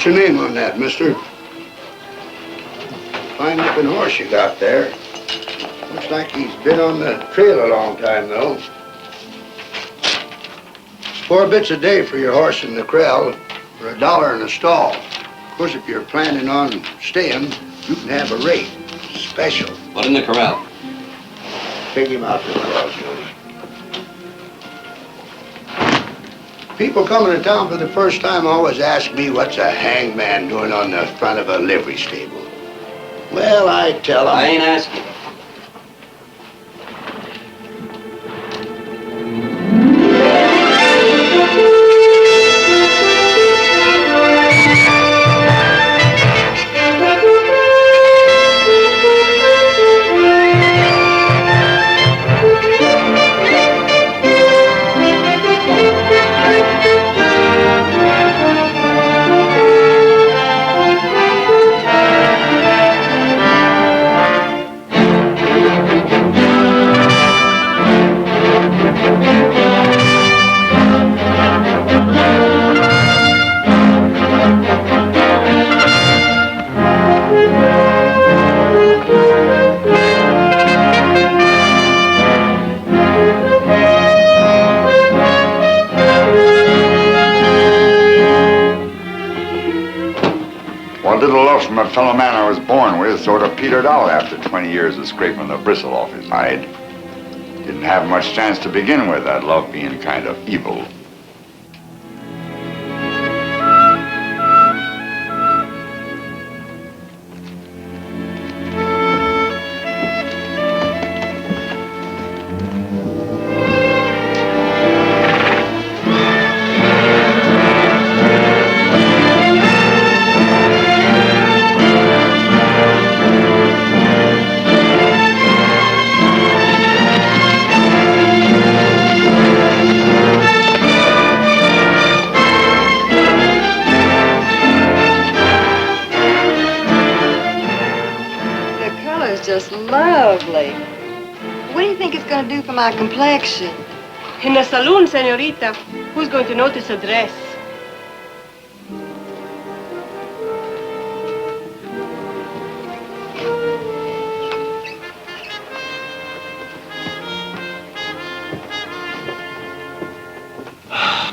What's your name on that, mister? Fine looking horse you got there. Looks like he's been on the trail a long time, though. It's 4 bits a day for your horse in the corral, for $1 in a stall. Of course, if you're planning on staying, you can have a rate. Special. What in the corral? Take him out to the crossroads. People coming to town for the first time always ask me what's a hangman doing on the front of a livery stable. Well, I tell them... I ain't asking. From a fellow man I was born with sort of petered out after 20 years of scraping the bristle off his hide. Didn't have much chance to begin with. I love being kind of evil. Do for my complexion. In the saloon, senorita. Who's going to notice a dress?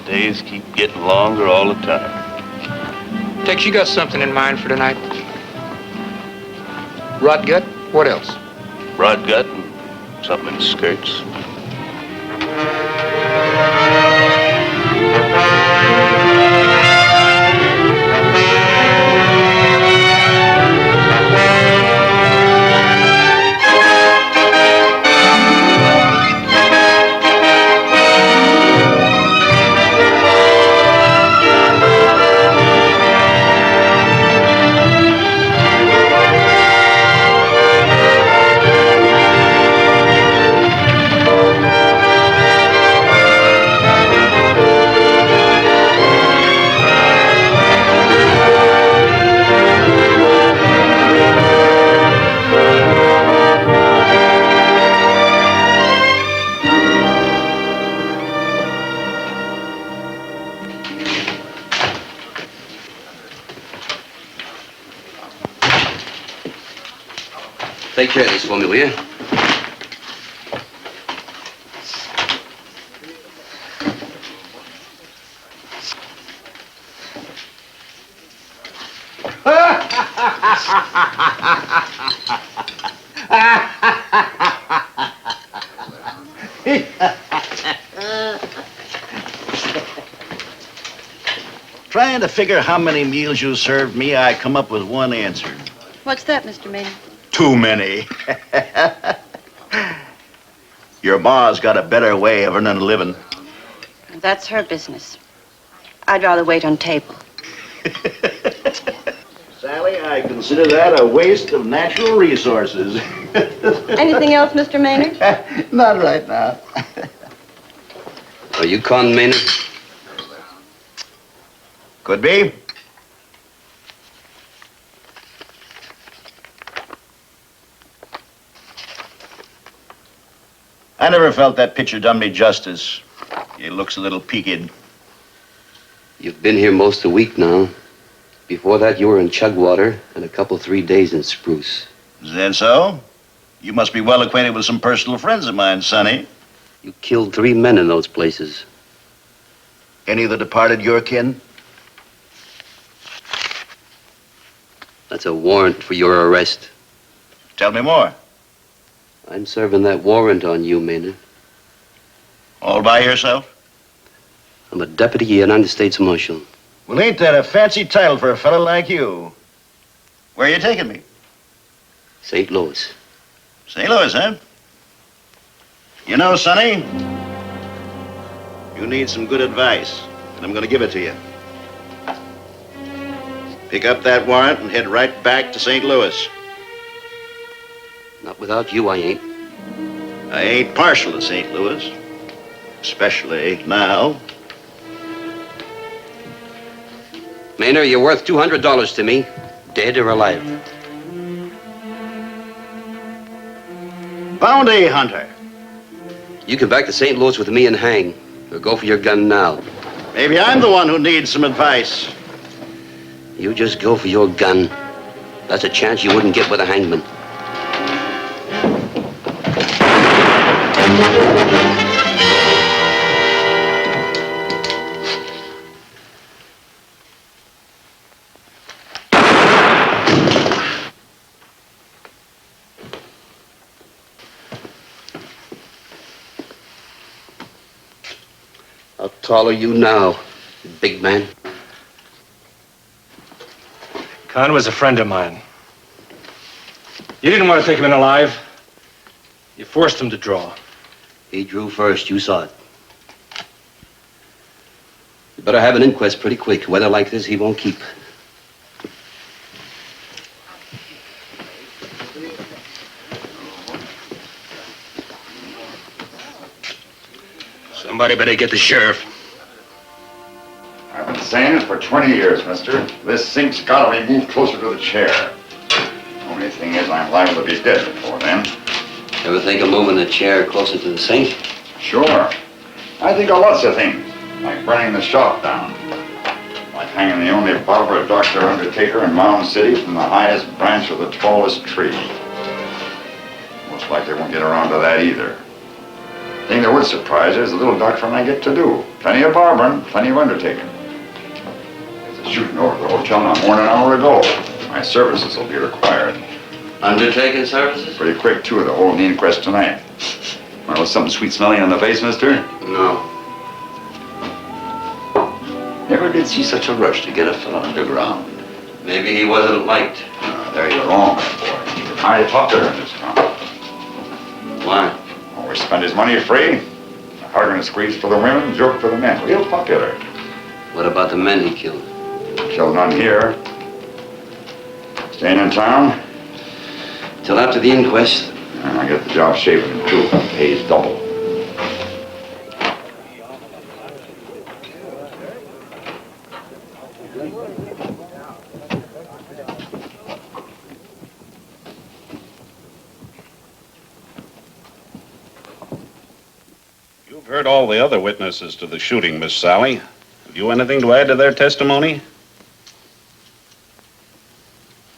Days keep getting longer all the time. Tex, you got something in mind for tonight? Rot gut? What else? Rod gut and something in skirts. Take care of this for me, will you? Trying to figure how many meals you served me, I come up with one answer. What's that, Mr. Meyler? Too many. Your ma's got a better way of earning a living. That's her business. I'd rather wait on table. Sally, I consider that a waste of natural resources. Anything else, Mr. Maynard? Not right now. Are you Con Maynard? Could be. I never felt that picture done me justice. It looks a little peaked. You've been here most of the week now. Before that, you were in Chugwater and a couple, 3 days in Spruce. Is that so? You must be well acquainted with some personal friends of mine, Sonny. You killed 3 men in those places. Any of the departed your kin? That's a warrant for your arrest. Tell me more. I'm serving that warrant on you, Maynard. All by yourself? I'm a deputy United States Marshal. Well, ain't that a fancy title for a fellow like you? Where are you taking me? St. Louis. St. Louis, huh? You know, Sonny, you need some good advice, and I'm going to give it to you. Pick up that warrant and head right back to St. Louis. Not without you, I ain't. I ain't partial to St. Louis, especially now. Maynard, you're worth $200 to me, dead or alive. Bounty hunter. You can back to St. Louis with me and hang, or go for your gun now. Maybe I'm the one who needs some advice. You just go for your gun. That's a chance you wouldn't get with a hangman. How tall are you now, big man? Con was a friend of mine. You didn't want to take him in alive. You forced him to draw. He drew first, you saw it. You better have an inquest pretty quick. Weather like this, he won't keep. Somebody better get the sheriff. I've been saying it for 20 years, mister. This sink's gotta be moved closer to the chair. Only thing is, I'm liable to be dead before then. Ever think of moving the chair closer to the sink? Sure. I think of lots of things, like burning the shop down. Like hanging the only barber, doctor, undertaker in Mound City from the highest branch of the tallest tree. Most likely won't get around to that either. Thing that would surprise you is the little doctoring I get to do. Plenty of barbering, plenty of undertaking. There's a shooting over at the hotel not more than an hour ago. My services will be required. Undertaking services? Pretty quick, too, to hold the inquest tonight. Want to something sweet smelling on the face, mister? No. Never did see such a rush to get a fellow underground. Maybe he wasn't liked. There you're wrong, my boy. He's highly popular in this town. Why? Always spend his money free. A hard and a squeeze for the women, joke for the men. Real popular. What about the men he killed? Killed none here. Staying in town? Till after the inquest. And I get the job shaven, too. Pays double. You've heard all the other witnesses to the shooting, Miss Sally. Have you anything to add to their testimony?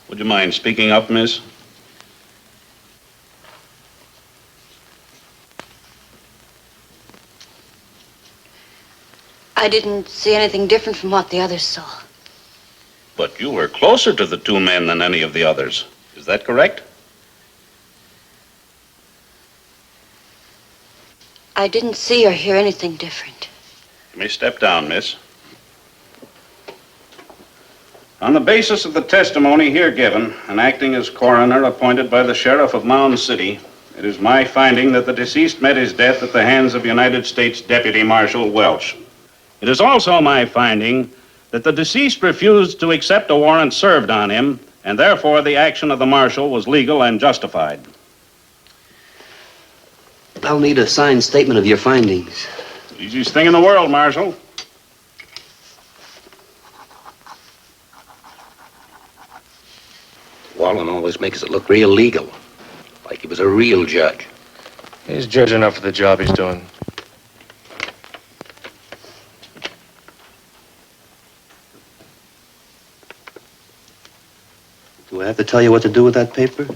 Would you mind speaking up, miss? I didn't see anything different from what the others saw. But you were closer to the 2 men than any of the others. Is that correct? I didn't see or hear anything different. You may step down, miss. On the basis of the testimony here given, and acting as coroner appointed by the sheriff of Mound City, it is my finding that the deceased met his death at the hands of United States Deputy Marshal Welch. It is also my finding that the deceased refused to accept a warrant served on him, and therefore the action of the marshal was legal and justified. I'll need a signed statement of your findings. Easiest thing in the world, Marshal. Wallen always makes it look real legal, like he was a real judge. He's judge enough for the job he's doing. I have to tell you what to do with that paper?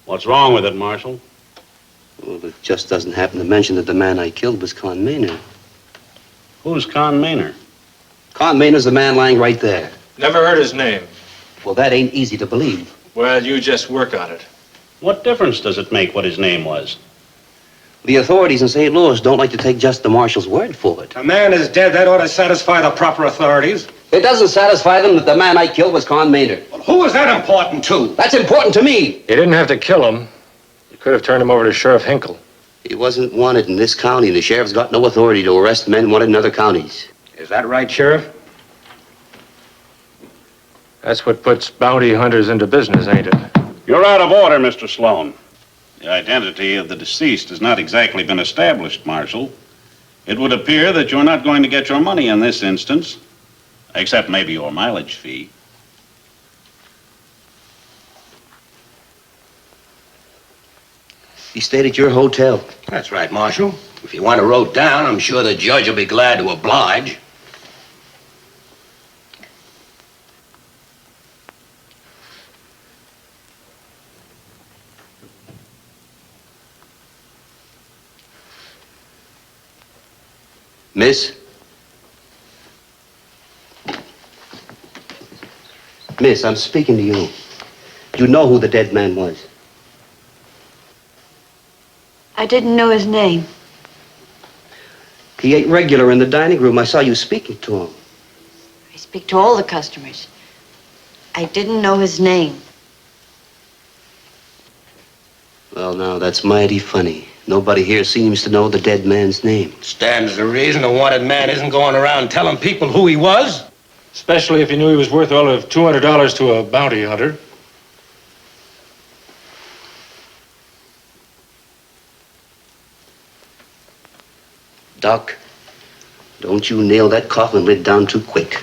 What's wrong with it, Marshal? Well, it just doesn't happen to mention that the man I killed was Con Maynard. Who's Con Maynard? Con Maynard's the man lying right there. Never heard his name. Well, that ain't easy to believe. Well, you just work on it. What difference does it make what his name was? The authorities in St. Louis don't like to take just the marshal's word for it. A man is dead. That ought to satisfy the proper authorities. It doesn't satisfy them that the man I killed was Con Maynard. Well, who is that important to? That's important to me. You didn't have to kill him. You could have turned him over to Sheriff Hinkle. He wasn't wanted in this county, and the sheriff's got no authority to arrest men wanted in other counties. Is that right, Sheriff? That's what puts bounty hunters into business, ain't it? You're out of order, Mr. Sloan. The identity of the deceased has not exactly been established, Marshal. It would appear that you're not going to get your money in this instance, except maybe your mileage fee. He stayed at your hotel. That's right, Marshal. If you want to wrote down, I'm sure the judge will be glad to oblige. Miss? Miss, I'm speaking to you. You know who the dead man was. I didn't know his name. He ate regular in the dining room. I saw you speaking to him. I speak to all the customers. I didn't know his name. Well, now, that's mighty funny. Nobody here seems to know the dead man's name. Stands to reason the wanted man isn't going around telling people who he was. Especially if you knew he was worth all of $200 to a bounty hunter. Doc, don't you nail that coffin lid down too quick.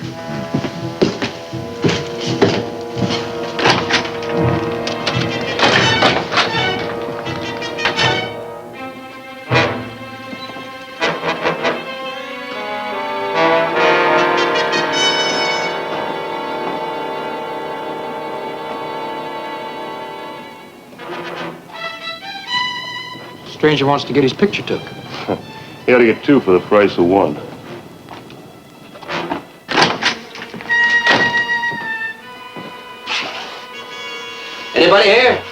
Stranger wants to get his picture took. He ought to get two for the price of one. Anybody here?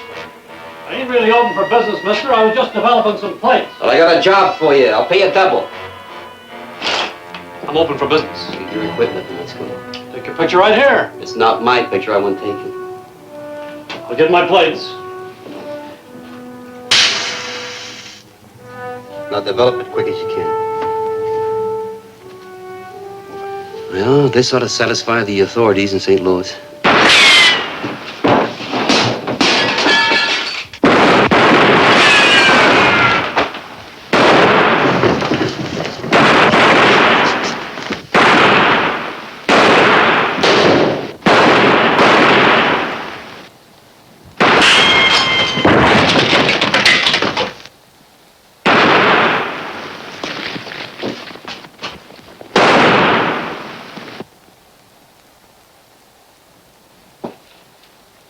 I ain't really open for business, mister. I was just developing some plates. Well, I got a job for you. I'll pay you double. I'm open for business. Leave your equipment and let's go. Take your picture right here. It's not my picture I want taken. I'll get my plates. Now develop it quick as you can. Well, this ought to satisfy the authorities in St. Louis.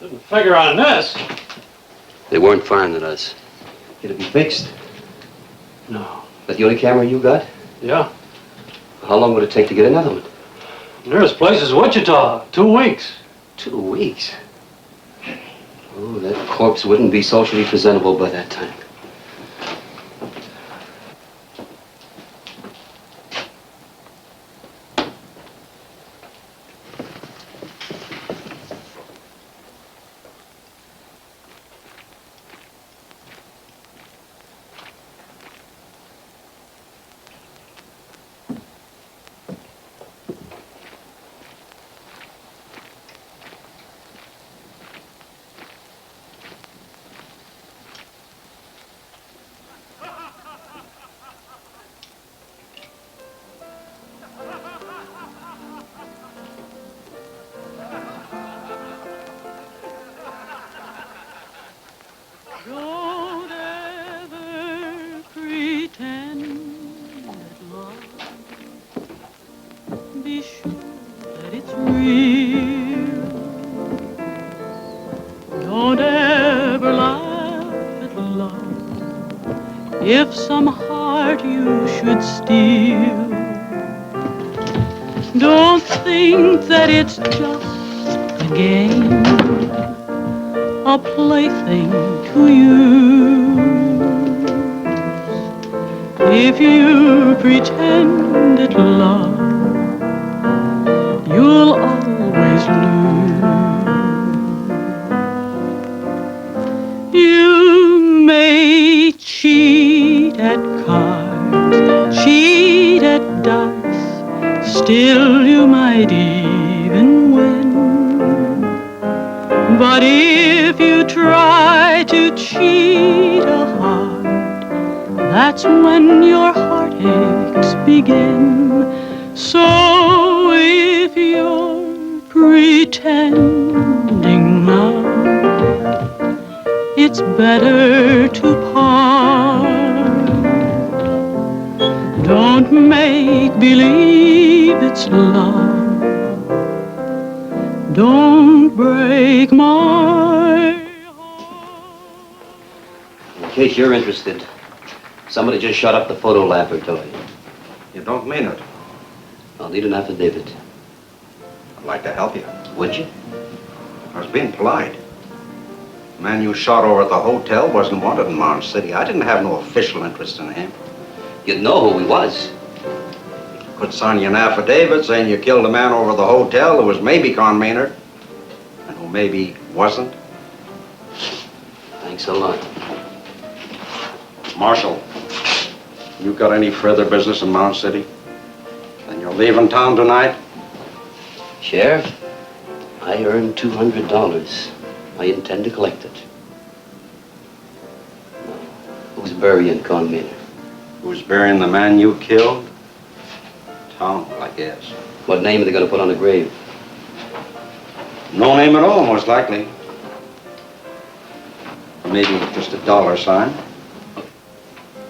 Didn't figure on this. They weren't firing at us. It'll be fixed. No. That the only camera you got? Yeah. How long would it take to get another one? Nearest place is Wichita. 2 weeks. 2 weeks? Oh, that corpse wouldn't be socially presentable by that time. Don't ever pretend that love. Be sure that it's real. Don't ever laugh at love. If some heart you should steal, don't think that it's just a game, a plaything to use. If you pretend at love, you'll always lose. You may cheat at cards, cheat at dice, still you might even win. But if you try to cheat a heart, that's when your heartaches begin. So if you're pretending now, it's better to part. Don't make believe it's love. Don't break my In case you're interested, somebody just shot up the photo laboratory. You don't mean it. I'll need an affidavit. I'd like to help you. Would you? I was being polite. The man you shot over at the hotel wasn't wanted in Mound City. I didn't have no official interest in him. You'd know who he was. Could sign you an affidavit saying you killed a man over at the hotel who was maybe Con Maynard, and who maybe wasn't. Thanks a lot. Marshal, you got any further business in Mound City? Then you're leaving town tonight? Sheriff, I earned $200. I intend to collect it. Now, who's burying Con Maynard? Who's burying the man you killed? Town, well, I guess. What name are they going to put on the grave? No name at all, most likely. Maybe just a dollar sign.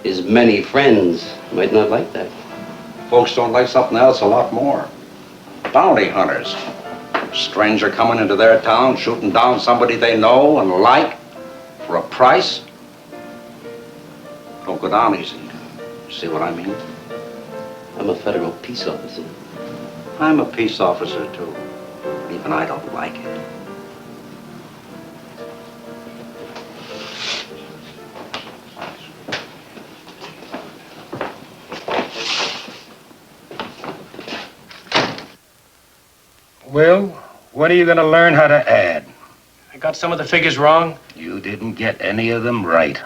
His many friends might not like that. Folks don't like something else a lot more. Bounty hunters. Stranger coming into their town, shooting down somebody they know and like for a price. Don't go down easy. See what I mean? I'm a federal peace officer. I'm a peace officer, too. Even I don't like it. Will, when are you going to learn how to add? I got some of the figures wrong. You didn't get any of them right.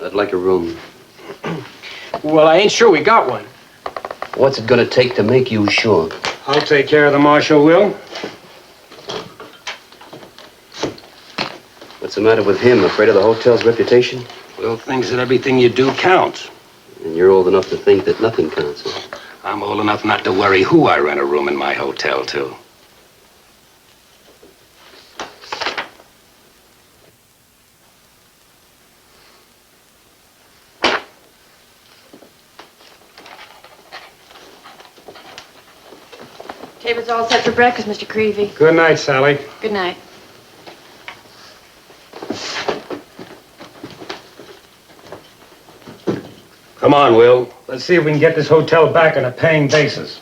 I'd like a room. Well, I ain't sure we got one. What's it going to take to make you sure? I'll take care of the marshal, Will. What's the matter with him? Afraid of the hotel's reputation? Will thinks that everything you do counts. And you're old enough to think that nothing counts, huh? I'm old enough not to worry who I rent a room in my hotel to. Table's all set for breakfast, Mr. Creevy. Good night, Sally. Good night. Come on, Will. Let's see if we can get this hotel back on a paying basis.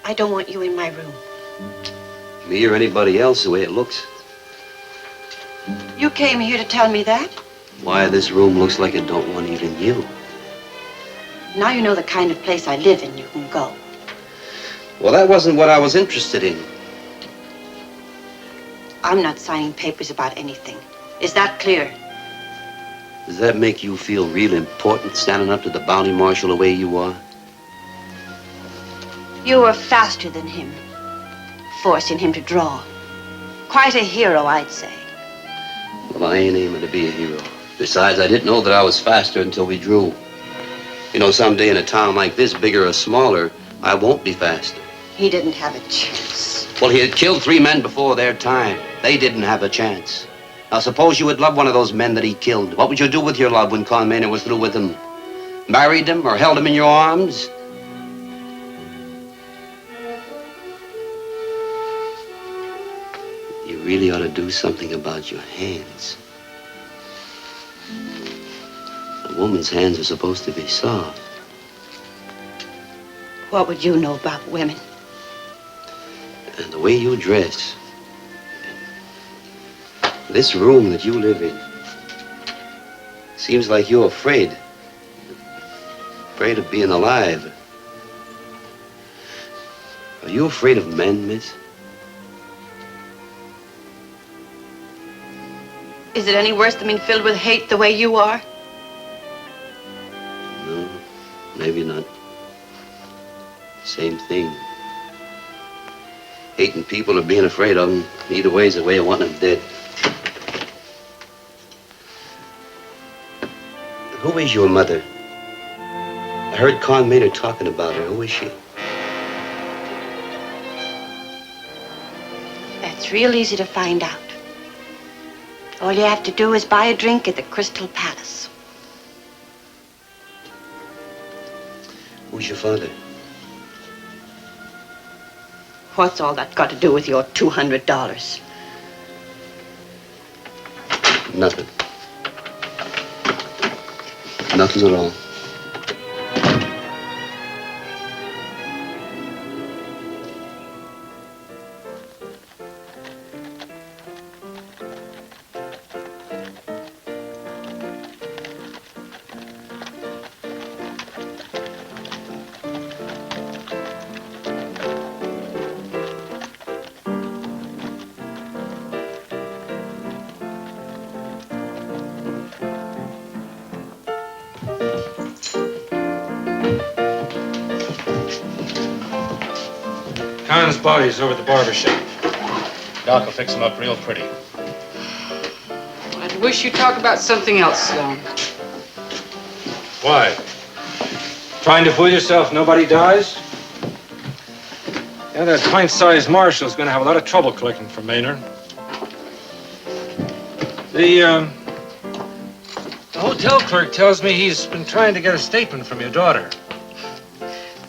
I don't want you in my room. Me or anybody else, the way it looks. You came here to tell me that? Why, this room looks like it don't want even you. Now you know the kind of place I live in, you can go. Well, that wasn't what I was interested in. I'm not signing papers about anything. Is that clear? Does that make you feel real important, standing up to the bounty marshal the way you are? You were faster than him, forcing him to draw. Quite a hero, I'd say. Well, I ain't aiming to be a hero. Besides, I didn't know that I was faster until we drew. You know, someday in a town like this, bigger or smaller, I won't be faster. He didn't have a chance. Well, he had killed 3 men before their time. They didn't have a chance. Now, suppose you had loved one of those men that he killed. What would you do with your love when Con Maynard was through with him? Married him or held him in your arms? You really ought to do something about your hands. A woman's hands are supposed to be soft. What would you know about women? And the way you dress. This room that you live in. Seems like you're afraid. Afraid of being alive. Are you afraid of men, miss? Is it any worse than being filled with hate the way you are? No, maybe not. Same thing. Hating people or being afraid of them, either way is the way I want them dead. Who is your mother? I heard Con Maynard talking about her. Who is she? That's real easy to find out. All you have to do is buy a drink at the Crystal Palace. Who's your father? What's all that got to do with your $200? Nothing. Nothing at all. Con's body's over at the barber shop. Doc will fix him up real pretty. I'd wish you'd talk about something else, Sloan. Why? Trying to fool yourself nobody dies? Yeah, that pint-sized marshal's gonna have a lot of trouble collecting from Maynard. The hotel clerk tells me he's been trying to get a statement from your daughter.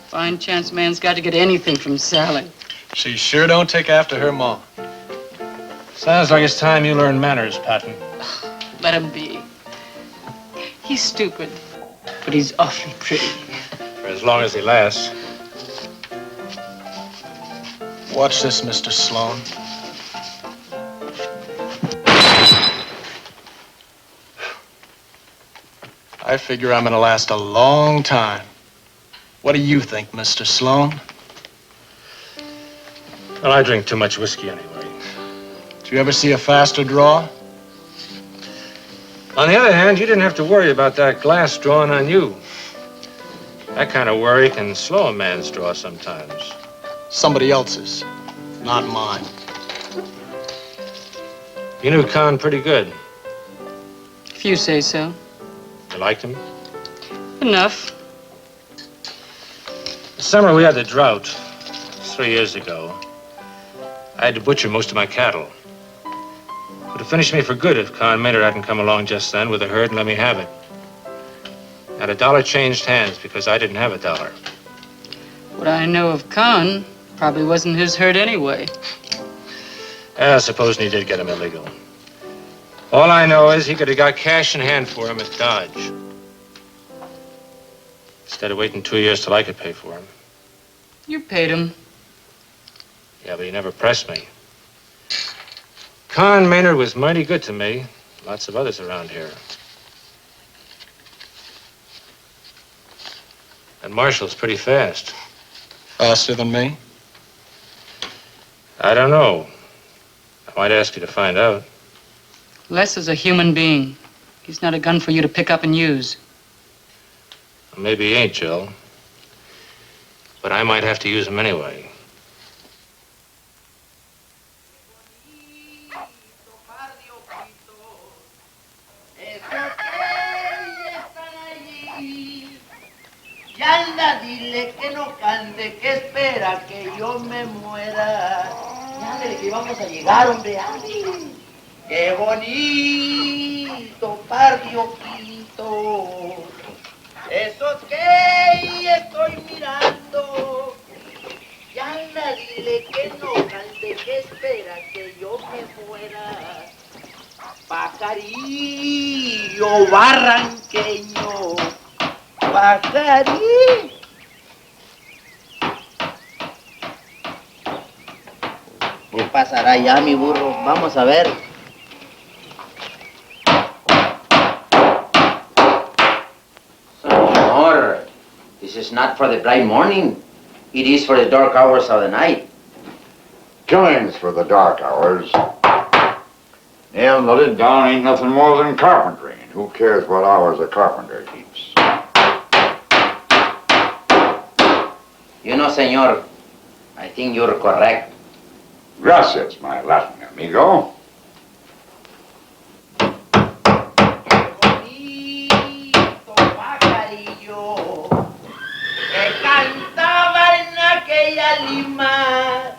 Fine chance man's got to get anything from Sally. She sure don't take after her ma. Sounds like it's time you learn manners, Patton. Let him be. He's stupid, but he's awfully pretty. For as long as he lasts. Watch this, Mr. Sloan. I figure I'm gonna last a long time. What do you think, Mr. Sloan? Well, I drink too much whiskey anyway. Did you ever see a faster draw? On the other hand, you didn't have to worry about that glass drawing on you. That kind of worry can slow a man's draw sometimes. Somebody else's, not mine. You knew Con pretty good. If you say so. You liked him? Enough. The summer we had the drought, 3 years ago, I had to butcher most of my cattle. Would have finished me for good if Con Maynard hadn't come along just then with a herd and let me have it. Had $1 changed hands because I didn't have $1. What I know of Con probably wasn't his herd anyway. Supposing he did get him illegal. All I know is he could have got cash in hand for him at Dodge. Instead of waiting 2 years till I could pay for him. You paid him. Yeah, but he never pressed me. Con Maynard was mighty good to me. Lots of others around here. And Marshall's pretty fast. Faster than me? I don't know. I might ask you to find out. Les is a human being. He's not a gun for you to pick up and use. Well, maybe he ain't, Jill. But I might have to use him anyway. Yalla dile dile que no cante, que espera que yo me muera. Y ándale, que vamos a llegar, hombre, ándale. ¡Qué bonito, pardioquito! Esos que estoy mirando. Y anda, dile que no cante, que espera que yo me muera. Pajarillo barranqueño, pajarillo. ¿Qué pasará ya, mi burro? Vamos a ver. Senor, this is not for the bright morning. It is for the dark hours of the night. Killings for the dark hours. Nailing the lid down ain't nothing more than carpentry. And who cares what hours a carpenter keeps? You know, senor, I think you're correct. Gracias, my Latin amigo. Que cantaba en aquella lima.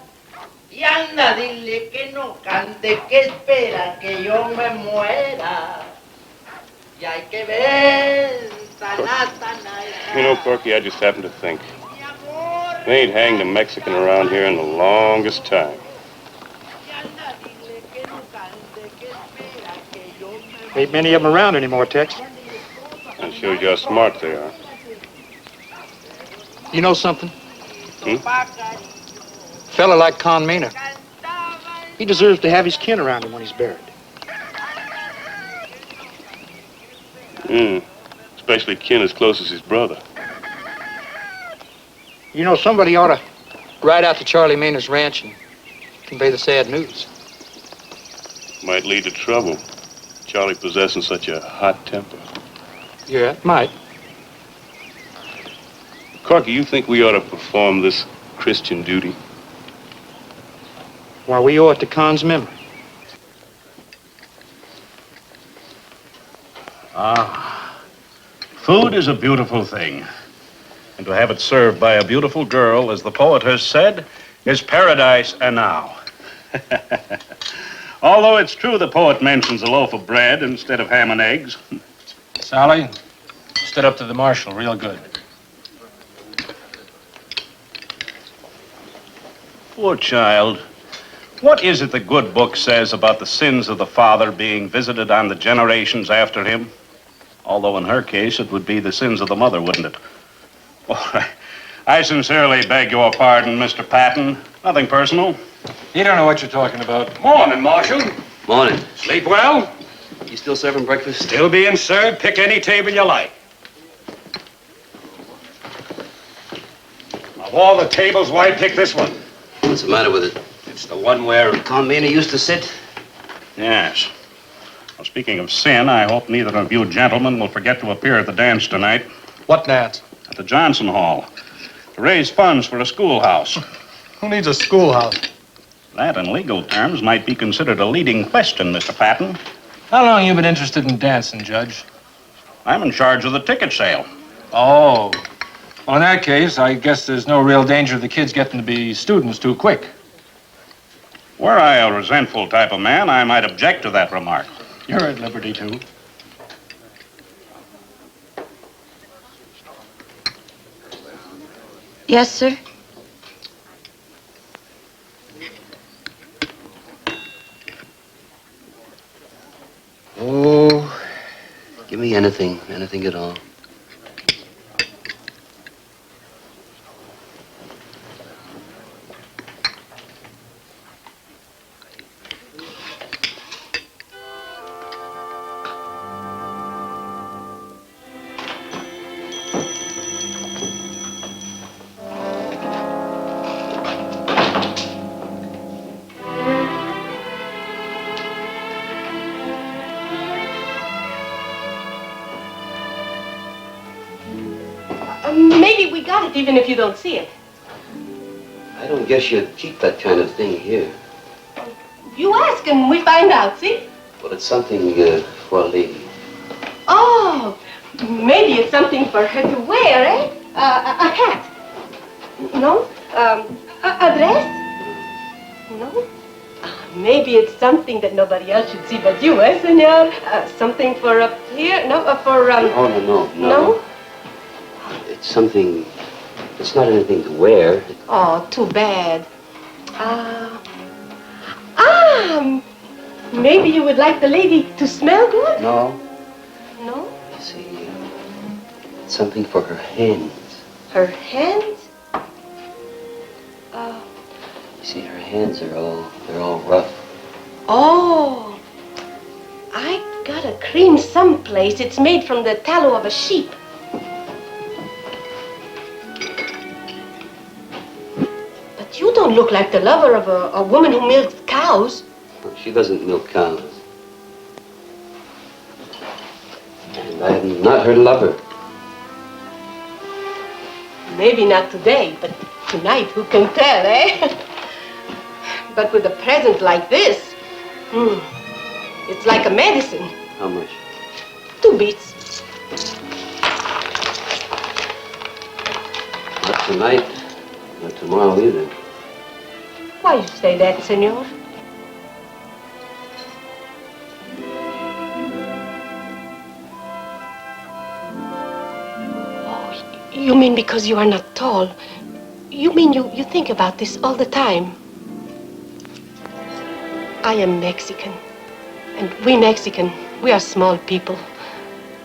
Y anda, dile que no cante, que espera que yo me muera. Y hay que ver, You know, Corky, I just happened to think. They ain't hanged a Mexican around here in the longest time. Ain't many of them around anymore, Tex. That shows you how smart they are. You know something? Hmm? Fella like Con Maynard. He deserves to have his kin around him when he's buried. Especially kin as close as his brother. You know, somebody ought to ride out to Charlie Maynard's ranch and convey the sad news. Might lead to trouble. Charlie possessing such a hot temper. Yeah, it might. Corky, you think we ought to perform this Christian duty? Why, we owe it to Con's memory. Food is a beautiful thing. And to have it served by a beautiful girl, as the poet has said, is paradise enow. Although it's true the poet mentions a loaf of bread instead of ham and eggs. Sally, stood up to the marshal real good. Poor child. What is it the good book says about the sins of the father being visited on the generations after him? Although in her case, it would be the sins of the mother, wouldn't it? Oh, I sincerely beg your pardon, Mr. Patton. Nothing personal. You don't know what you're talking about. Morning, Marshal. Morning. Sleep well? You still serving breakfast? Still being served. Pick any table you like. Of all the tables, why pick this one? What's the matter with it? It's the one where Con Maynard used to sit. Yes. Well, speaking of sin, I hope neither of you gentlemen will forget to appear at the dance tonight. What dance? At the Johnson Hall. To raise funds for a schoolhouse. Who needs a schoolhouse? That, in legal terms, might be considered a leading question, Mr. Patton. How long you been interested in dancing, Judge? I'm in charge of the ticket sale. Oh. Well, in that case, I guess there's no real danger of the kids getting to be students too quick. Were I a resentful type of man, I might object to that remark. You're at liberty to. Yes, sir. Oh, give me anything at all. Maybe we got it, even if you don't see it. I don't guess you'd keep that kind of thing here. You ask and we find out, see? Well, it's something for a lady. Oh, maybe it's something for her to wear, eh? A hat. No? Address? No? Maybe it's something that nobody else should see but you, eh, senor? Something for up here? No, for, Oh, no. No? It's something... It's not anything to wear. Oh, too bad. Maybe you would like the lady to smell good? No. No? You see, it's something for her hands. Her hands? You see, her hands they're all rough. Oh, I got a cream someplace. It's made from the tallow of a sheep. But you don't look like the lover of a woman who milks cows. She doesn't milk cows. And I am not her lover. Maybe not today, but tonight, who can tell, eh? But with a present like this, it's like a medicine. How much? 2 beats. Not tonight, not tomorrow either. Why you say that, senor? Oh, you mean because you are not tall? You mean you think about this all the time? I am Mexican, and we Mexican, we are small people.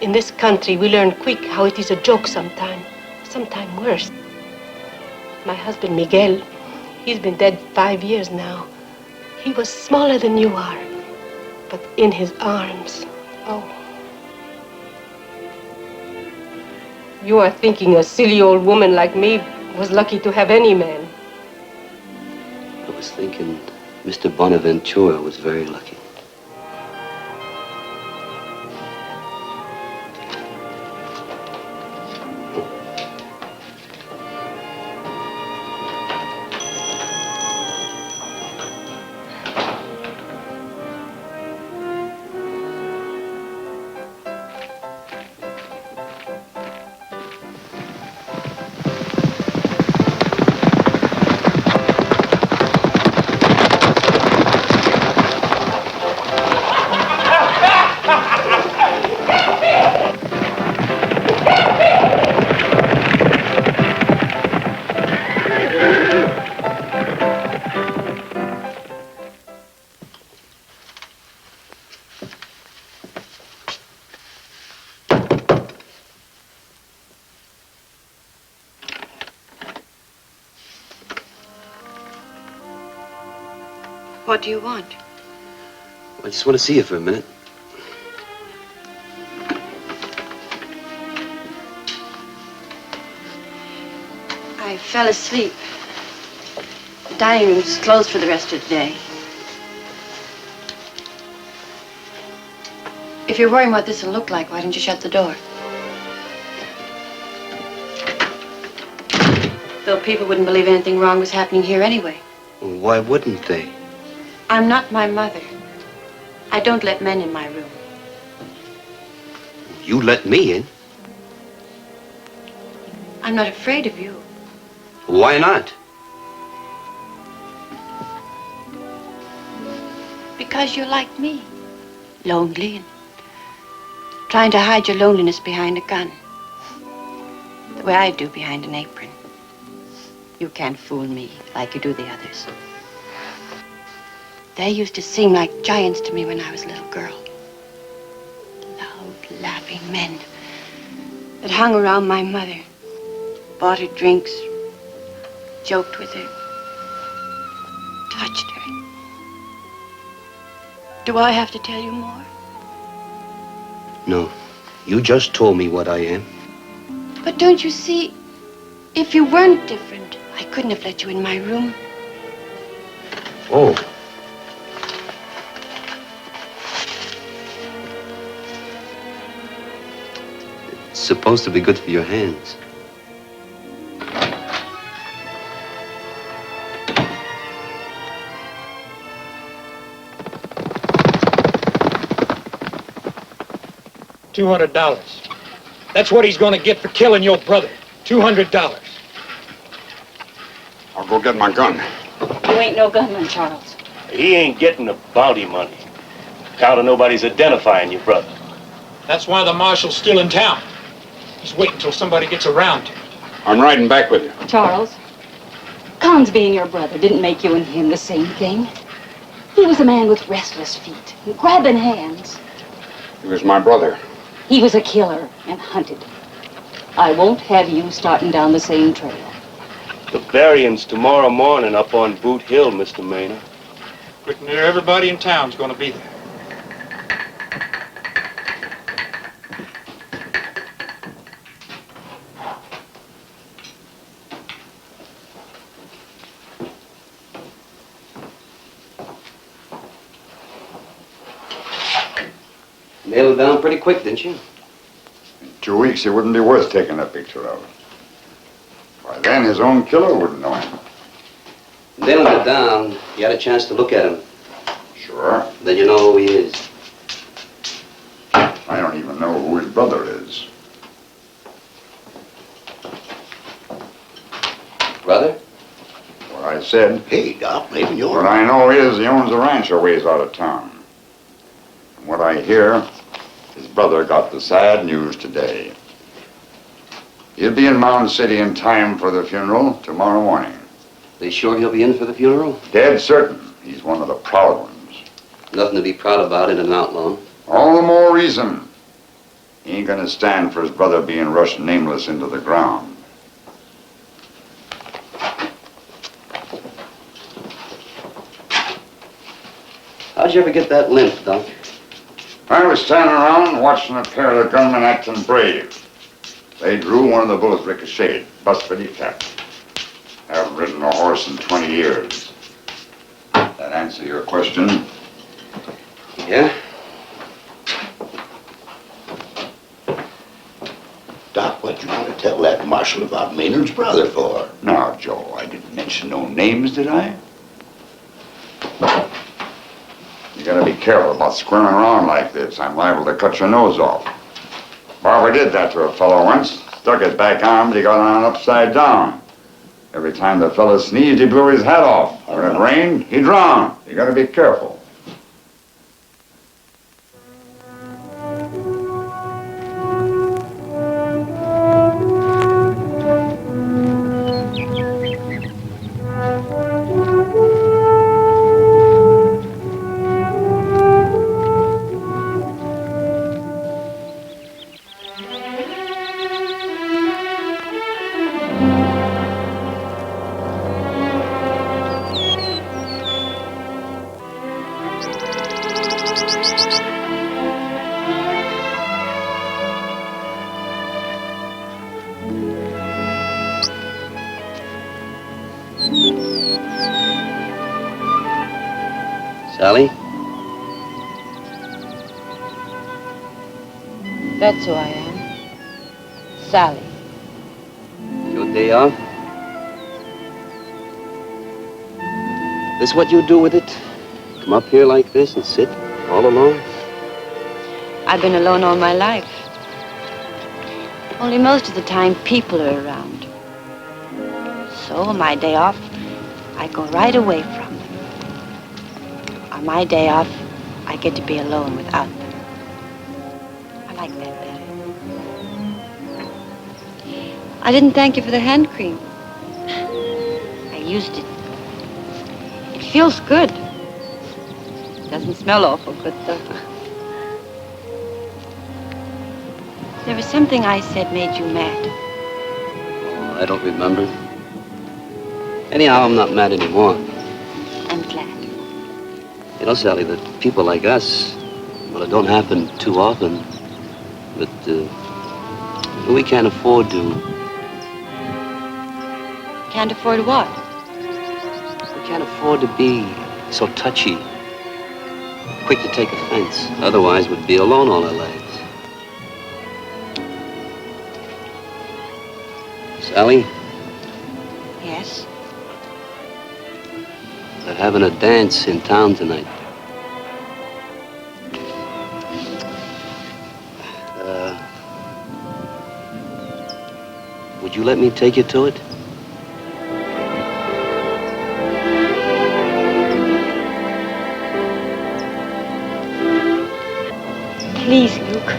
In this country, we learn quick how it is a joke sometime worse. My husband, Miguel, he's been dead 5 years now. He was smaller than you are, but in his arms, oh. You are thinking a silly old woman like me was lucky to have any man. I was thinking Mr. Bonaventura was very lucky. What do you want? I just want to see you for a minute. I fell asleep. The dining room's closed for the rest of the day. If you're worrying what this will look like, why don't you shut the door? Though people wouldn't believe anything wrong was happening here anyway. Well, why wouldn't they? I'm not my mother. I don't let men in my room. You let me in. I'm not afraid of you. Why not? Because you're like me. Lonely and trying to hide your loneliness behind a gun. The way I do behind an apron. You can't fool me like you do the others. They used to seem like giants to me when I was a little girl. Loud, laughing men that hung around my mother, bought her drinks, joked with her, touched her. Do I have to tell you more? No. You just told me what I am. But don't you see, if you weren't different, I couldn't have let you in my room. Oh. It's supposed to be good for your hands. $200. That's what he's gonna get for killing your brother. $200. I'll go get my gun. You ain't no gunman, Charles. He ain't getting the bounty money. Count on nobody's identifying you, brother. That's why the marshal's still in town. He's waiting until somebody gets around. I'm riding back with you. Charles, Con's being your brother didn't make you and him the same thing. He was a man with restless feet and grabbing hands. He was my brother. He was a killer and hunted. I won't have you starting down the same trail. The burying's tomorrow morning up on Boot Hill, Mr. Meyler. Pretty near everybody in town's gonna be there. Nailed it down pretty quick, didn't you? In 2 weeks, it wouldn't be worth taking a picture of. By then, his own killer wouldn't know him. Nailing it down, you had a chance to look at him. Sure. Then you know who he is. I don't even know who his brother is. Brother? What I said. Hey, Doc, maybe you're... What I know is he owns a ranch a ways out of town. From what I hear, his brother got the sad news today. He'll be in Mound City in time for the funeral tomorrow morning. They sure he'll be in for the funeral? Dead certain. He's one of the proud ones. Nothing to be proud about in an outlaw. All the more reason. He ain't gonna stand for his brother being rushed nameless into the ground. How'd you ever get that limp, Doc? I was standing around watching a pair of gunmen acting brave. They drew, one of the bullets ricocheted, bust for the cap. Haven't ridden a horse in 20 years. That answer your question? Yeah? Doc, what you want to tell that marshal about Maynard's brother for? Now, Joe, I didn't mention no names, did I? You gotta be careful about squirming around like this. I'm liable to cut your nose off. Barber did that to a fellow once. Stuck his back arm, but he got on upside down. Every time the fellow sneezed, he blew his hat off. When it rained, he drowned. You gotta be careful. Sally? That's who I am. Sally. Your day off? This what you do with it? Come up here like this and sit all alone? I've been alone all my life. Only most of the time people are around. So on my day off, I go right away from them. On my day off, I get to be alone without them. I like that better. I didn't thank you for the hand cream. I used it. It feels good. Doesn't smell awful good, though. There was something I said made you mad. Oh, I don't remember. Anyhow, I'm not mad anymore. I'm glad. You know, Sally, that people like us, well, it don't happen too often, but we can't afford to. Can't afford what? We can't afford to be so touchy, quick to take offense. Otherwise, we'd be alone all our lives. Sally? Yes? They're having a dance in town tonight. Would you let me take you to it? Please, Luke.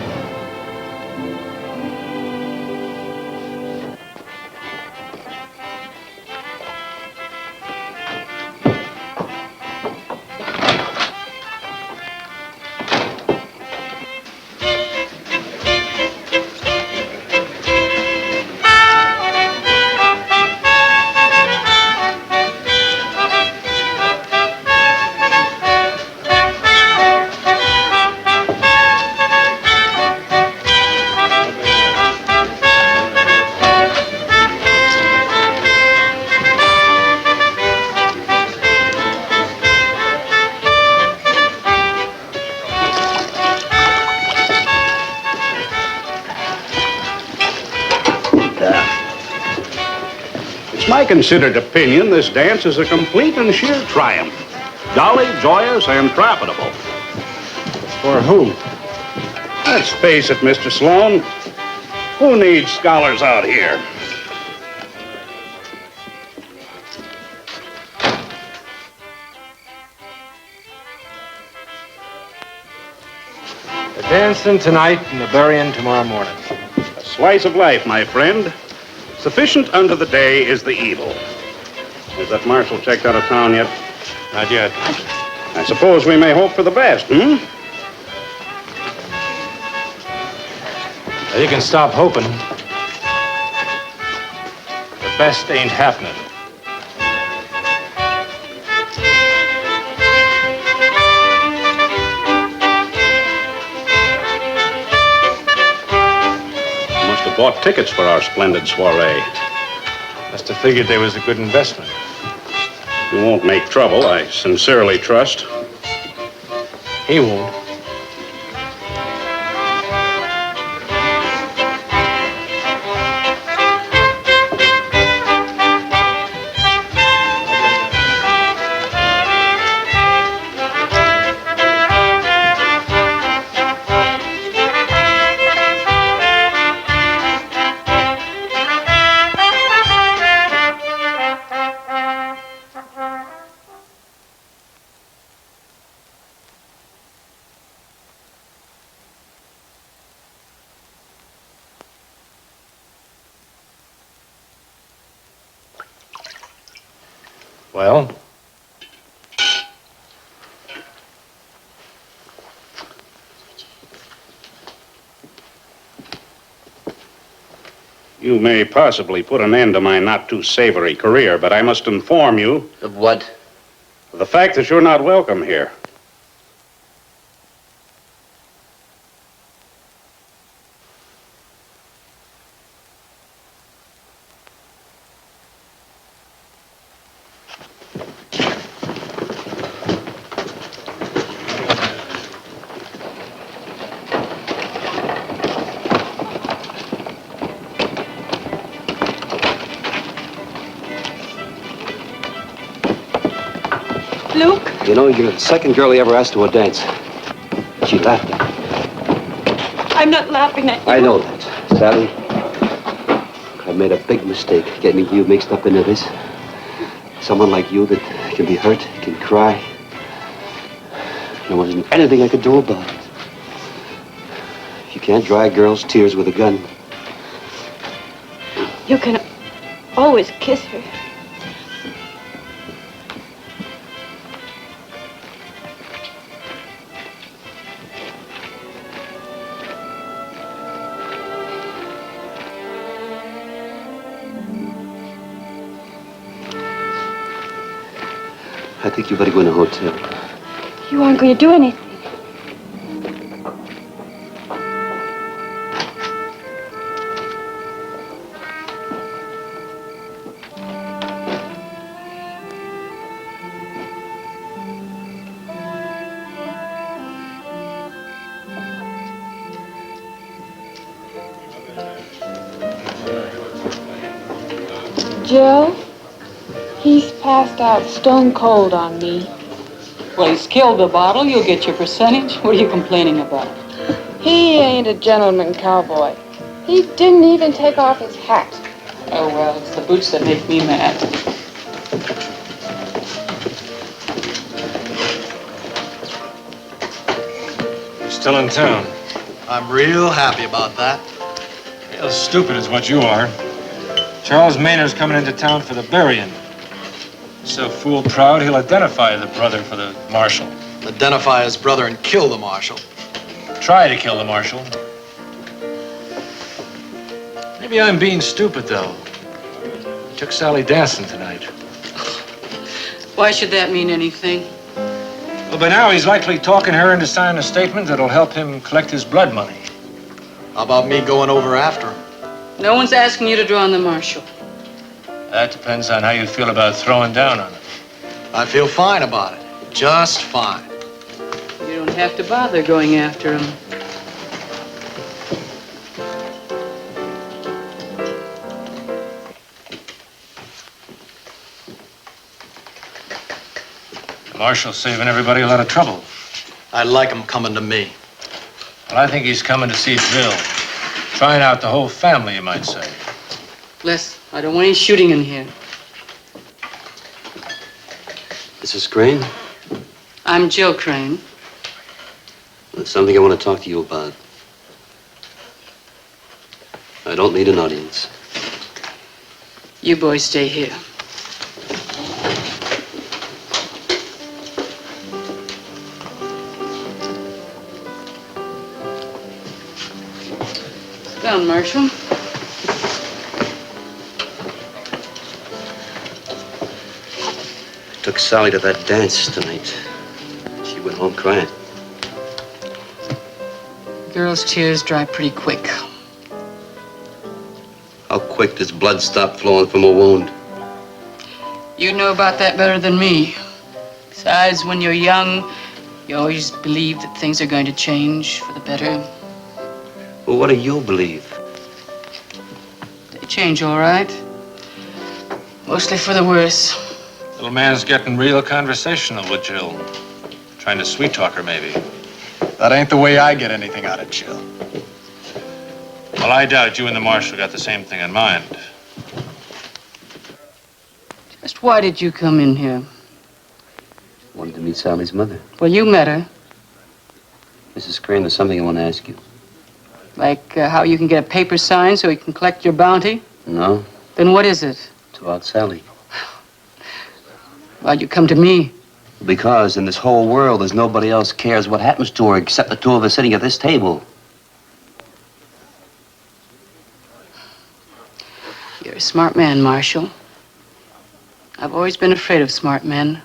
It's my considered opinion this dance is a complete and sheer triumph. Jolly, joyous, and profitable. For who? Let's face it, Mr. Sloan. Who needs scholars out here? The dancing tonight and the burying tomorrow morning. A slice of life, my friend. Sufficient unto the day is the evil. Is that marshal checked out of town yet? Not yet. I suppose we may hope for the best, Now, you can stop hoping. The best ain't happening. Must have bought tickets for our splendid soiree. Must have figured they was a good investment. You won't make trouble, I sincerely trust. He won't. Well? You may possibly put an end to my not too savory career, but I must inform you. Of what? Of the fact that you're not welcome here. Luke? You know, you're the second girl he ever asked to a dance. She laughed at me. I'm not laughing at you. I know that, Sally. I made a big mistake getting you mixed up into this. Someone like you that can be hurt, can cry. There wasn't anything I could do about it. You can't dry a girl's tears with a gun. You can always kiss her. I think you better go in a hotel. You aren't going to do anything. Jill, he's passed out stone cold on me. Well, he's killed the bottle. You'll get your percentage. What are you complaining about? He ain't a gentleman cowboy. He didn't even take off his hat. Oh, well, it's the boots that make me mad. You're still in town. I'm real happy about that. Real stupid is what you are. Charles Maynard's coming into town for the burying. So fool proud, he'll identify the brother for the marshal. Identify his brother and kill the marshal. Try to kill the marshal. Maybe I'm being stupid, though. Took Sally dancing tonight. Why should that mean anything? Well, by now he's likely talking her into signing a statement that'll help him collect his blood money. How about me going over after him? No one's asking you to draw on the marshal. That depends on how you feel about throwing down on him. I feel fine about it. Just fine. You don't have to bother going after him. The marshal's saving everybody a lot of trouble. I'd like him coming to me. Well, I think he's coming to see Bill. Trying out the whole family, you might say. Les, I don't want any shooting in here. Mrs. Crane, I'm Jill Crane. there's something I want to talk to you about. I don't need an audience. You boys stay here. Sit down, Marshal. Took Sally to that dance tonight. She went home crying. Girls' tears dry pretty quick. How quick does blood stop flowing from a wound? You know about that better than me. Besides, when you're young, you always believe that things are going to change for the better. Well, what do you believe? They change, all right. Mostly for the worse. Little man's getting real conversational with Jill. Trying to sweet-talk her, maybe. That ain't the way I get anything out of Jill. Well, I doubt you and the marshal got the same thing in mind. Just why did you come in here? Wanted to meet Sally's mother. Well, you met her. Mrs. Crane, there's something I want to ask you. Like how you can get a paper signed so you can collect your bounty? No? Then what is it? It's about Sally. Why'd you come to me? Because in this whole world, there's nobody else cares what happens to her except the two of us sitting at this table. You're a smart man, Marshal. I've always been afraid of smart men.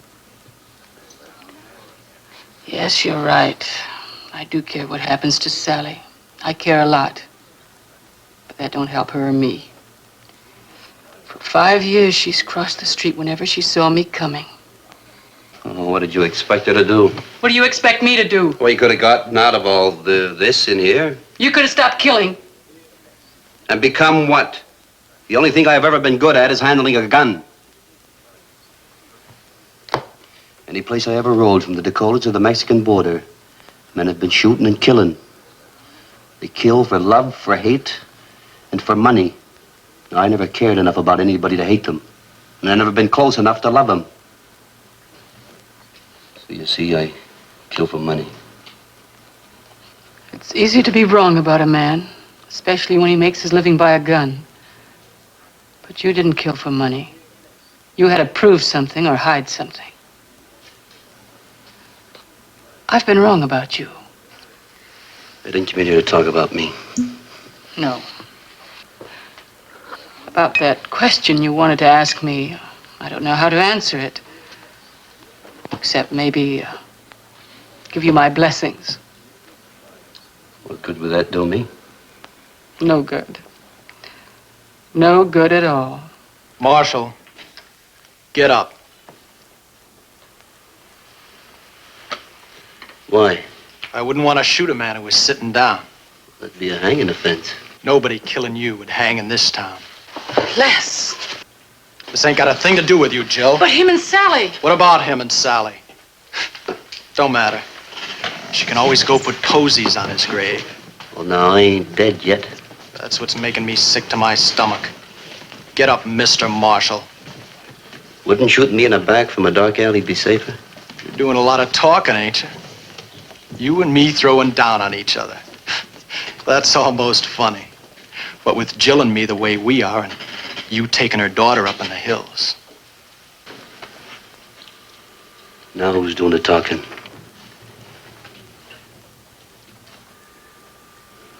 Yes, you're right. I do care what happens to Sally. I care a lot. But that don't help her or me. For 5 years, she's crossed the street whenever she saw me coming. Oh, what did you expect her to do? What do you expect me to do? Well, you could have gotten out of all this in here. You could have stopped killing. And become what? The only thing I've ever been good at is handling a gun. Any place I ever rode, from the Dakotas to the Mexican border, men have been shooting and killing. They kill for love, for hate, and for money. I never cared enough about anybody to hate them. And I've never been close enough to love them. So you see, I kill for money. It's easy to be wrong about a man, especially when he makes his living by a gun. But you didn't kill for money. You had to prove something or hide something. I've been wrong about you. I didn't come in here to talk about me. No. About that question you wanted to ask me, I don't know how to answer it. Except maybe give you my blessings. What good would that do me? No good. No good at all. Marshal, get up. Why? I wouldn't want to shoot a man who was sitting down. That'd be a hanging offense. Nobody killing you would hang in this town. Les! This ain't got a thing to do with you, Jill. But him and Sally! What about him and Sally? Don't matter. She can always go put posies on his grave. Well, now, I ain't dead yet. That's what's making me sick to my stomach. Get up, Mr. Marshal. Wouldn't shooting me in the back from a dark alley be safer? You're doing a lot of talking, ain't you? You and me throwing down on each other. That's almost funny. But with Jill and me the way we are, and you taking her daughter up in the hills. Now who's doing the talking?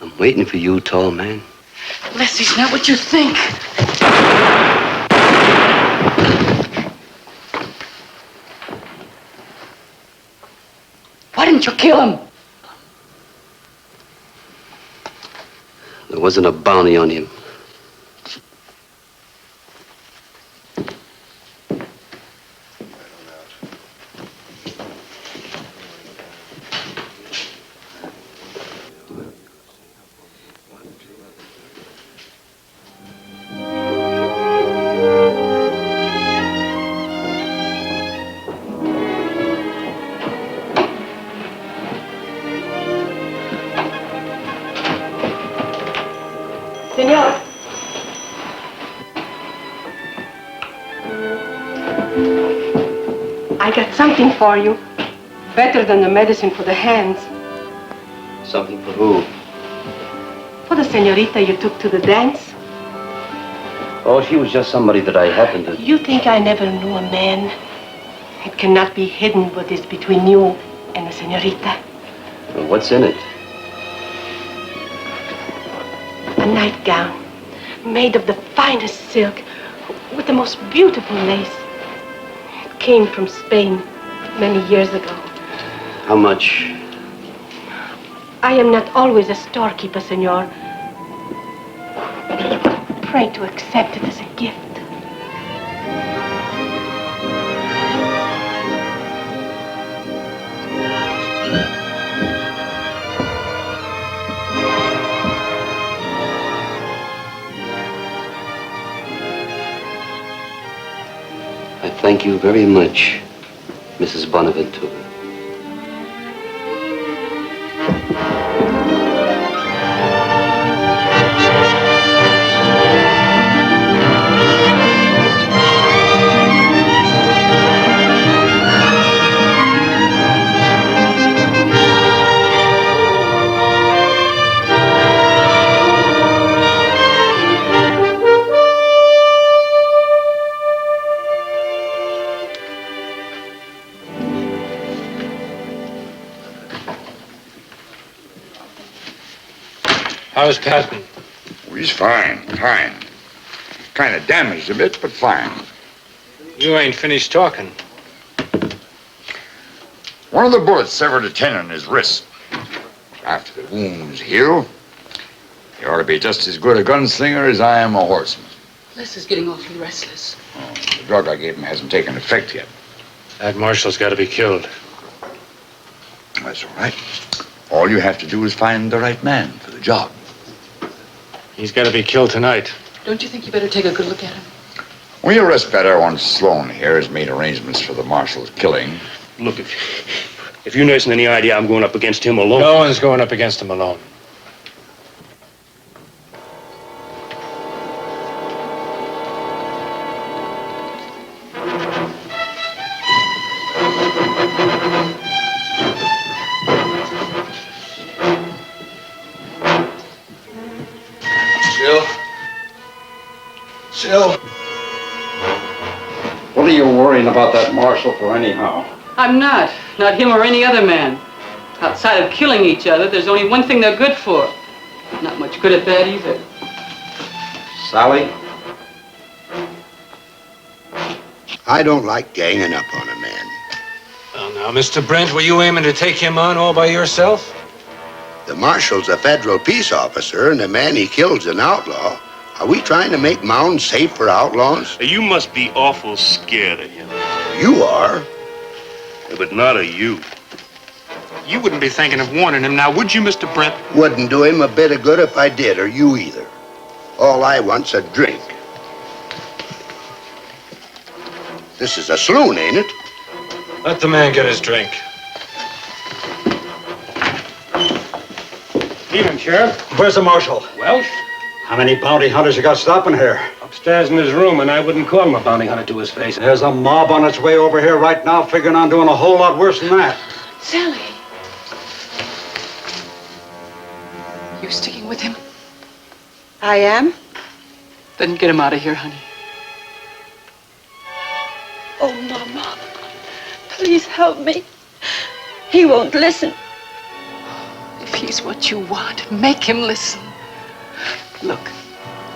I'm waiting for you, tall man. Leslie's not what you think. Why didn't you kill him? There wasn't a bounty on him. Senor. I got something for you. Better than the medicine for the hands. Something for who? For the senorita you took to the dance. Oh, she was just somebody that I happened to... You think I never knew a man? It cannot be hidden what is between you and the senorita. Well, what's in it? A nightgown made of the finest silk with the most beautiful lace. It came from Spain many years ago. How much? I am not always a storekeeper, senor. Pray to accept it as a gift. I thank you very much, Mrs. Bonaventura. How's Patton? Oh, he's fine, fine. Kind of damaged a bit, but fine. You ain't finished talking. One of the bullets severed a tendon in his wrist. After the wounds heal, he ought to be just as good a gunslinger as I am a horseman. Les is getting awfully restless. Oh, the drug I gave him hasn't taken effect yet. That marshal's got to be killed. That's all right. All you have to do is find the right man for the job. He's got to be killed tonight. Don't you think you better take a good look at him? Well, you'll rest better once Sloan here has made arrangements for the marshal's killing. Look, if you're nursing any idea I'm going up against him alone... No one's going up against him alone. Jill. What are you worrying about that marshal for anyhow? I'm not. Not him or any other man. Outside of killing each other, there's only one thing they're good for. Not much good at that either. Sally? I don't like ganging up on a man. Well, now, Mr. Brent, were you aiming to take him on all by yourself? The marshal's a federal peace officer, and the man he killed's an outlaw. Are we trying to make mountains safe for outlaws? You must be awful scared of him. You are. Yeah, but not of you. You wouldn't be thinking of warning him now, would you, Mr. Brent? Wouldn't do him a bit of good if I did, or you either. All I want's a drink. This is a saloon, ain't it? Let the man get his drink. Evening, Sheriff. Where's the marshal? Welsh? How many bounty hunters you got stopping here? Upstairs in his room, and I wouldn't call him a bounty hunter to his face. There's a mob on its way over here right now, figuring on doing a whole lot worse than that. Sally. You sticking with him? I am? Then get him out of here, honey. Oh, Mama. Please help me. He won't listen. If he's what you want, make him listen. Look,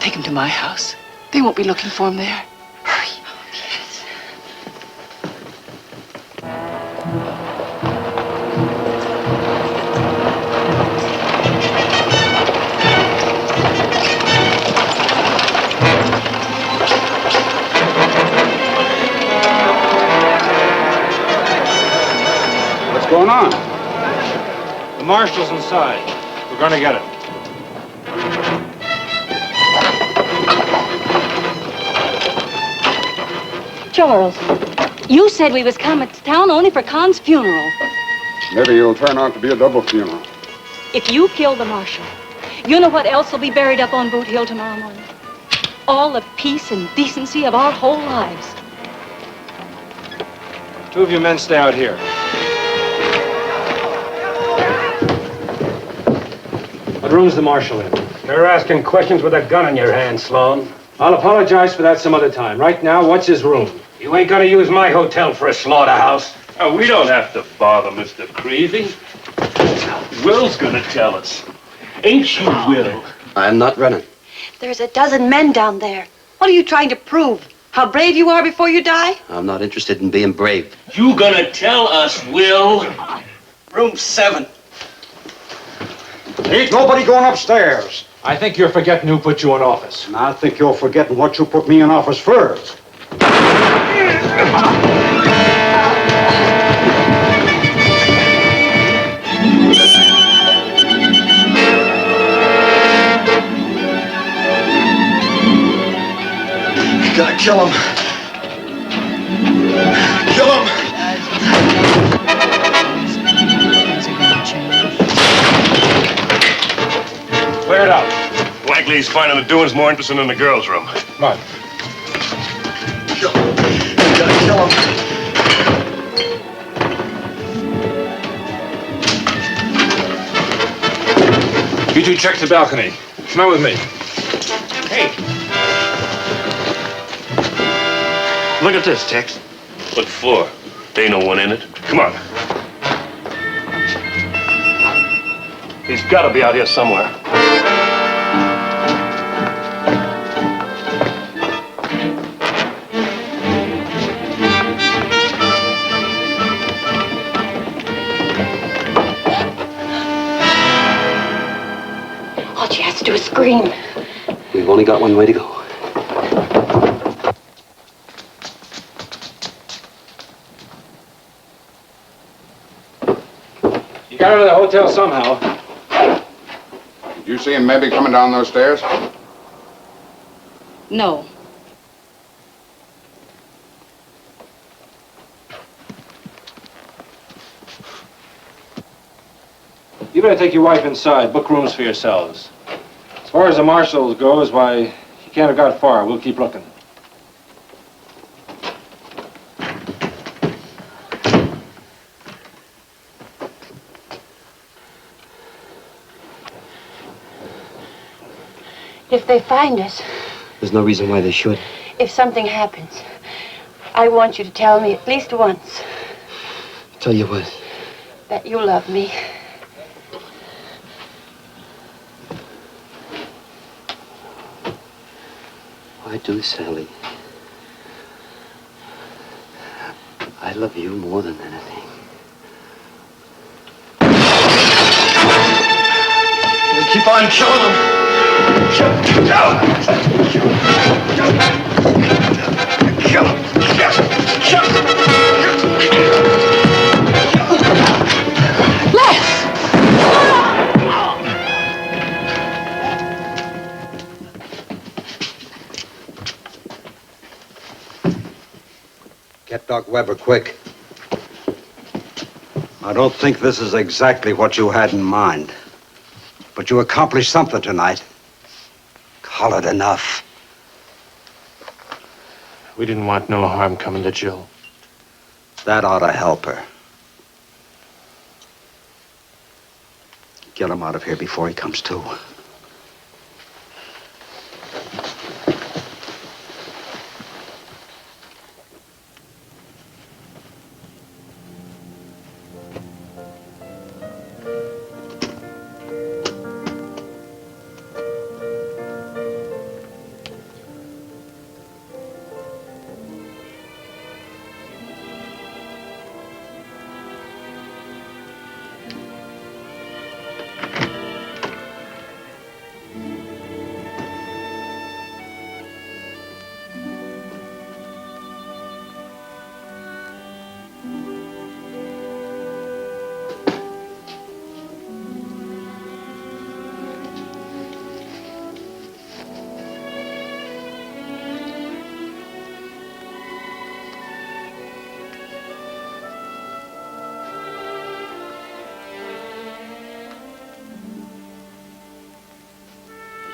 take him to my house. They won't be looking for him there. Hurry. Yes. What's going on? The marshal's inside. We're gonna get him. Charles, you said we was coming to town only for Con's funeral. Maybe it'll turn out to be a double funeral. If you kill the marshal, you know what else will be buried up on Boot Hill tomorrow morning? All the peace and decency of our whole lives. Two of you men stay out here. What room's the marshal in? You're asking questions with a gun in your hand, Sloan. I'll apologize for that some other time. Right now, what's his room? You ain't gonna use my hotel for a slaughterhouse. Oh, we don't have to bother Mr. Creevy. Will's gonna tell us. Ain't you, Will? I'm not running. There's a dozen men down there. What are you trying to prove? How brave you are before you die? I'm not interested in being brave. You gonna tell us, Will? Room 7. Ain't nobody going upstairs. I think you're forgetting who put you in office. And I think you're forgetting what you put me in office first. You gotta kill him. Kill him! Clear it out. Likely he's finding the doings more interesting in the girls' room. Come on. Kill him. You gotta kill him. You two check the balcony. Come out with me. Hey. Look at this, Tex. What for? There ain't no one in it. Come on. He's gotta be out here somewhere. All she has to do is scream. We've only got one way to go. You got out of the hotel somehow. Did you see him maybe coming down those stairs? No. You better take your wife inside. Book rooms for yourselves. As far as the marshal goes, why, you can't have got far. We'll keep looking. If they find us, There's no reason why they should. if something happens, I want you to tell me at least once Tell you what, that you love me. I do, Sally. I love you more than anything. You keep on killing him. Kill him. Kill him. Get Doc Weber, quick. I don't think this is exactly what you had in mind. But you accomplished something tonight. Call it enough. We didn't want no harm coming to Jill. That ought to help her. Get him out of here before he comes to.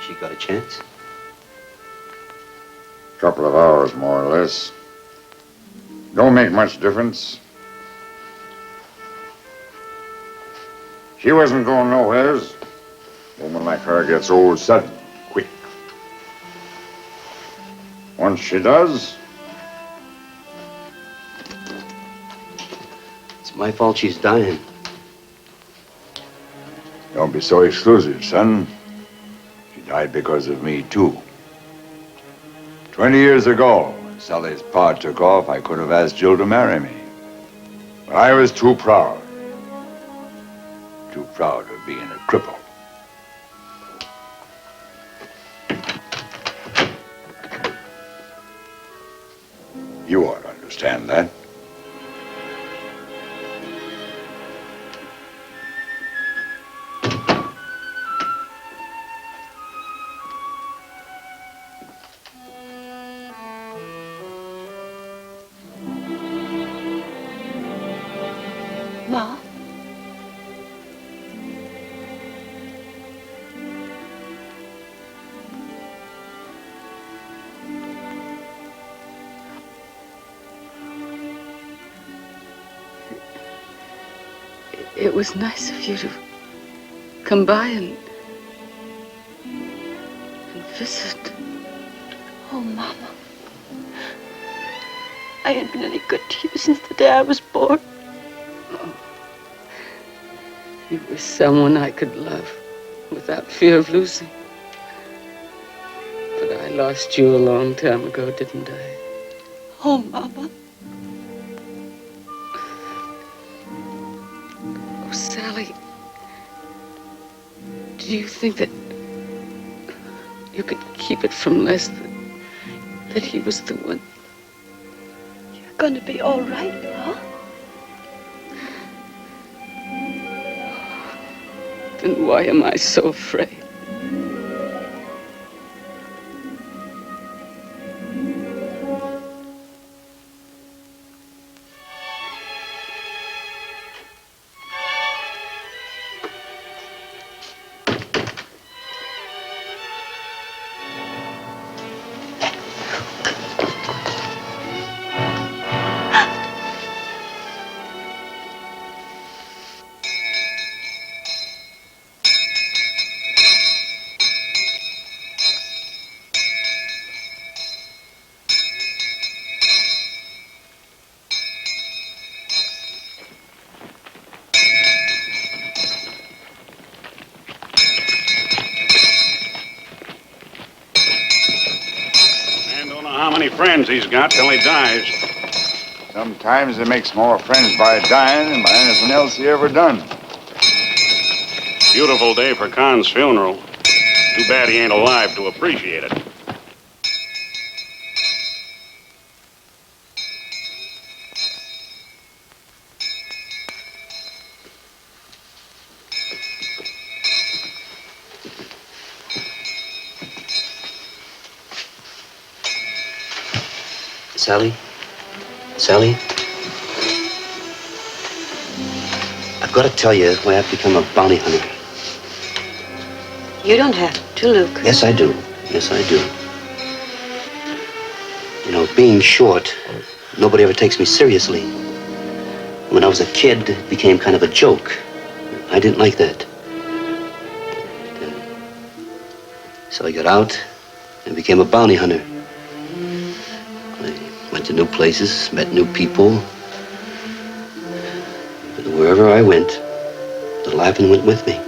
She got a chance? Couple of hours, more or less. Don't make much difference. She wasn't going nowheres. A woman like her gets old sudden, quick. Once she does, It's my fault she's dying. don't be so exclusive, son. She died because of me, too. 20 years ago, when Sally's pa took off, I could have asked Jill to marry me. But I was too proud. Too proud of being a cripple. You ought to understand that. Ma? It was nice of you to come by and visit. Oh, Mama. I ain't been any good to you since the day I was born. You were someone I could love without fear of losing. But I lost you a long time ago, didn't I? Oh, Mama. Oh, Sally, do you think that you could keep it from Les that he was the one? You're gonna be all right, huh? Then why am I so afraid? Friends he's got till he dies. Sometimes he makes more friends by dying than by anything else he ever done. Beautiful day for Con's funeral. Too bad he ain't alive to appreciate it. Sally? Sally? I've got to tell you why I've become a bounty hunter. You don't have to, Luke. Yes, I do. Yes, I do. You know, being short, nobody ever takes me seriously. When I was a kid, it became kind of a joke. I didn't like that. So I got out and became a bounty hunter. I went to new places, met new people. And wherever I went, the laughing went with me.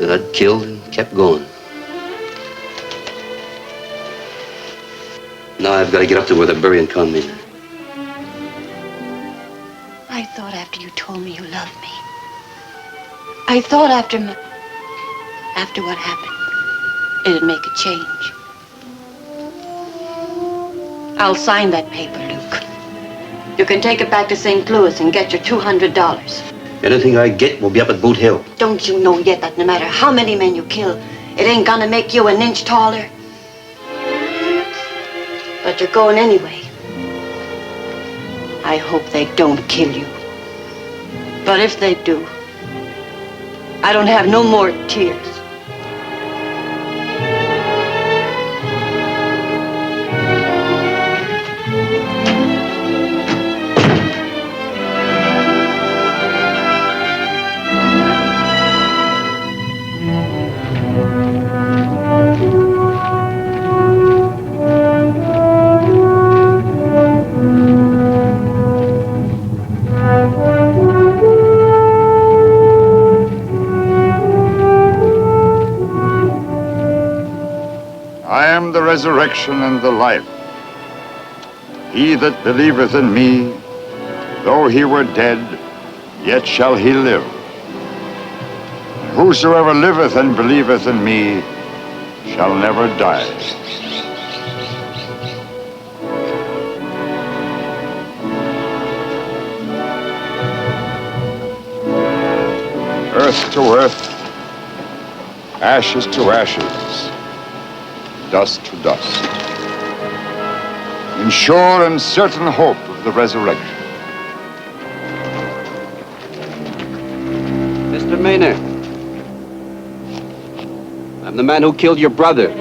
Then I'd killed and kept going. Now I've got to get up to where they're burying Con Meyler. I thought after you told me you loved me. I thought after what happened, it'd make a change. I'll sign that paper, Luke. You can take it back to St. Louis and get your $200. Anything I get will be up at Boot Hill. Don't you know yet that no matter how many men you kill, it ain't gonna make you an inch taller? But you're going anyway. I hope they don't kill you. But if they do, I don't have no more tears. I am the resurrection and the life. He that believeth in me, though he were dead, yet shall he live. Whosoever liveth and believeth in me shall never die. Earth to earth, ashes to ashes, dust to dust, in sure and certain hope of the resurrection. Mr. Meyler, I'm the man who killed your brother.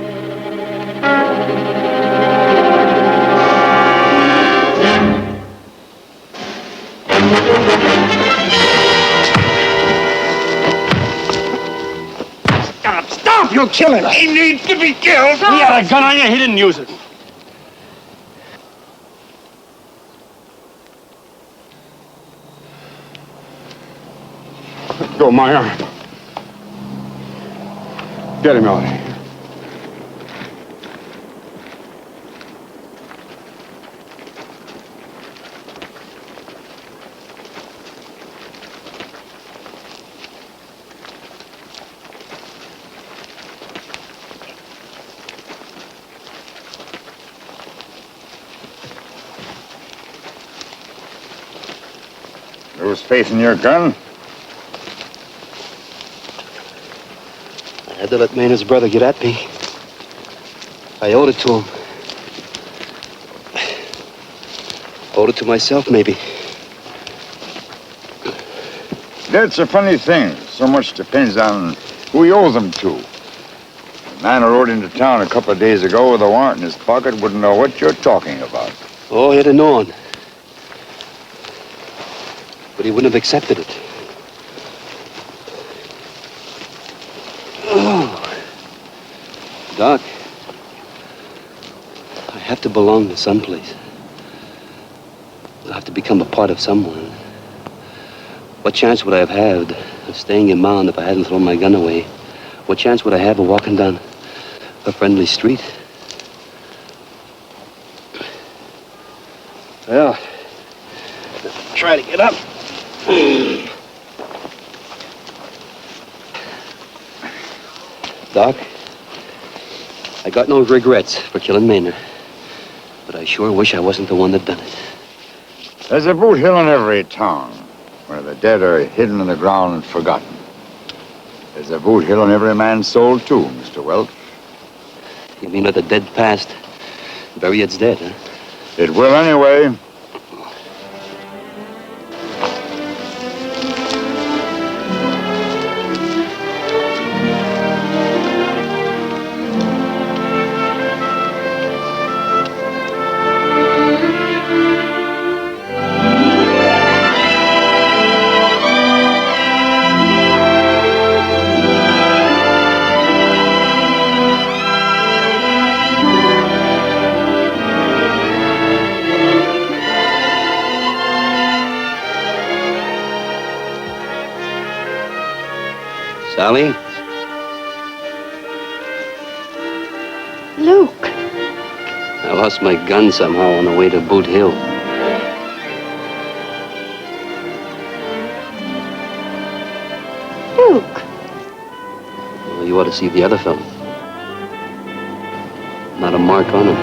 Stop! You'll kill him! He needs to be killed! He had a gun on you, he didn't use it. Let go of my arm. Get him out of here. Lose faith in your gun? I had to let Meyler's brother get at me. I owed it to him. Owed it to myself, maybe. That's a funny thing. So much depends on who you owe them to. The man who rode into town a couple of days ago with a warrant in his pocket wouldn't know what you're talking about. Oh, he'd have known. But he wouldn't have accepted it. Oh. Doc, I have to belong to someplace. I have to become a part of someone. What chance would I have had of staying in Mound if I hadn't thrown my gun away? What chance would I have of walking down a friendly street? Well, try to get up. Doc, I got no regrets for killing Meyler, but I sure wish I wasn't the one that done it. There's a boot hill in every town where the dead are hidden in the ground and forgotten. There's a boot hill in every man's soul, too, Mr. Welch. You mean let the dead past bury its dead, huh? It will anyway. Sally? Luke. I lost my gun somehow on the way to Boot Hill. Luke. Well, you ought to see the other fellow. Not a mark on him.